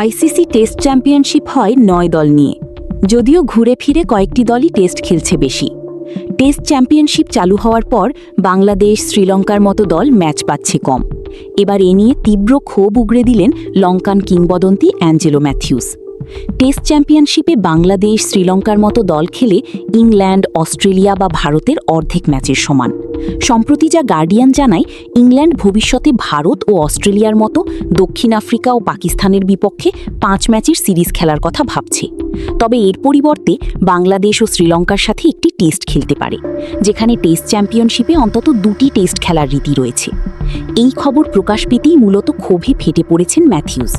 ICC test championship হয় ৯ দল নিয়ে, যদিও ঘুরে ফিরে কয়েকটি দলই টেস্ট খেলছে বেশি। টেস্ট চ্যাম্পিয়নশিপ চালু হওয়ার পর বাংলাদেশ, শ্রীলঙ্কার মতো দল ম্যাচ পাচ্ছে কম। এবার এ নিয়ে তীব্র ক্ষোভ উগরে দিলেন লঙ্কান কিংবদন্তি অ্যাঞ্জেলো ম্যাথিউস। টেস্ট চ্যাম্পিয়নশিপে বাংলাদেশ, শ্রীলঙ্কার মতো দল খেলে ইংল্যান্ড, অস্ট্রেলিয়া বা ভারতের অর্ধেক ম্যাচের সমান। সম্প্রতি যা গার্ডিয়ান জানায়, ইংল্যান্ড ভবিষ্যতে ভারত ও অস্ট্রেলিয়ার মতো দক্ষিণ আফ্রিকা ও পাকিস্তানের বিপক্ষে 5 ম্যাচের সিরিজ খেলার কথা ভাবছে। তবে এর পরিবর্তে বাংলাদেশ ও শ্রীলঙ্কার সাথে একটি টেস্ট খেলতে পারে, যেখানে টেস্ট চ্যাম্পিয়নশিপে অন্তত 2টি টেস্ট খেলার রীতি রয়েছে। এই খবর প্রকাশ পেতেই মূলত ক্ষোভে ফেটে পড়েছেন ম্যাথিউস।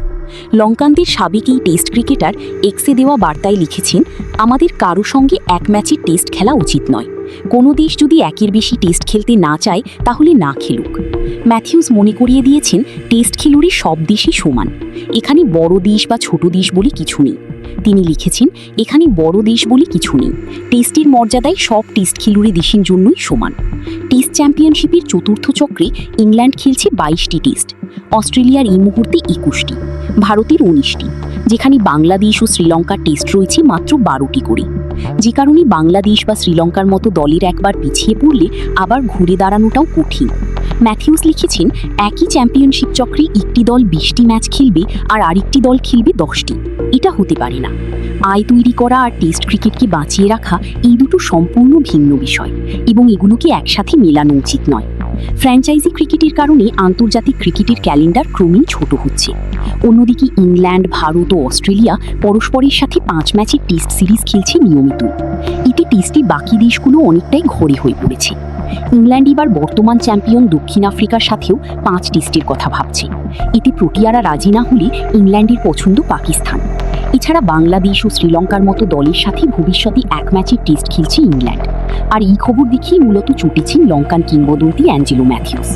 লঙ্কানদের সাবেক এই টেস্ট ক্রিকেটার এক্সে দেওয়া বার্তায় লিখেছেন, আমাদের কারো সঙ্গে এক ম্যাচের টেস্ট খেলা উচিত নয়। কোনো দেশ যদি একের বেশি টেস্ট খেলতে না চায় তাহলে না খেলুক। ম্যাথিউস মনে করিয়ে দিয়েছেন, টেস্ট খেলুড়ে সব দেশই সমান, এখানে বড় দেশ বা ছোট দেশ বলে কিছু নেই। তিনি লিখেছেন, এখানে বড় দেশ বলে কিছু নেই, টেস্টের মর্যাদায় সব টেস্ট খেলুড়ে দেশের জন্যই সমান। টেস্ট চ্যাম্পিয়নশিপের চতুর্থ চক্রে ইংল্যান্ড খেলছে 22টি টেস্ট, অস্ট্রেলিয়ার এই মুহূর্তে 21টি, ভারতের 19টি, যেখানে বাংলাদেশ ও শ্রীলঙ্কার টেস্ট রয়েছে মাত্র 12টি করে। যে কারণে বাংলাদেশ বা শ্রীলঙ্কার মতো দলের একবার পিছিয়ে পড়লে আবার ঘুরে দাঁড়ানোটাও কঠিন। ম্যাথিউস লিখেছেন, একই চ্যাম্পিয়নশিপ চক্রে একটি দল 20টি ম্যাচ খেলবে আর আরেকটি দল খেলবে 10টি। এটা হতে পারে না। আয় তৈরি করা আর টেস্ট ক্রিকেটকে বাঁচিয়ে রাখা এই দুটো সম্পূর্ণ ভিন্ন বিষয়, এবং এগুলোকে একসাথে মেলানো উচিত নয়। ফ্র্যাঞ্চাইজি ক্রিকেটের কারণে আন্তর্জাতিক ক্রিকেটের ক্যালেন্ডার ক্রমেই ছোট হচ্ছে। অন্যদিকে ইংল্যান্ড, ভারত ও অস্ট্রেলিয়া পরস্পরের সাথে 5 ম্যাচের টেস্ট সিরিজ খেলছে নিয়মিত। এতে টেস্টে বাকি দেশগুলো অনেকটাই ঘরে হয়ে পড়েছে। ইংল্যান্ড এবার বর্তমান চ্যাম্পিয়ন দক্ষিণ আফ্রিকার সাথেও 5 টেস্টের কথা ভাবছে। এতে প্রোটিয়ারা রাজি না হলে ইংল্যান্ডের পছন্দ পাকিস্তান। এছাড়া বাংলাদেশ ও শ্রীলঙ্কার মতো দলের সাথে ভবিষ্যতে এক ম্যাচের টেস্ট খেলছে ইংল্যান্ড। আর এই খবর দেখেই মূলত চটেছেন লঙ্কান কিংবদন্তি অ্যাঞ্জেলো ম্যাথিউস।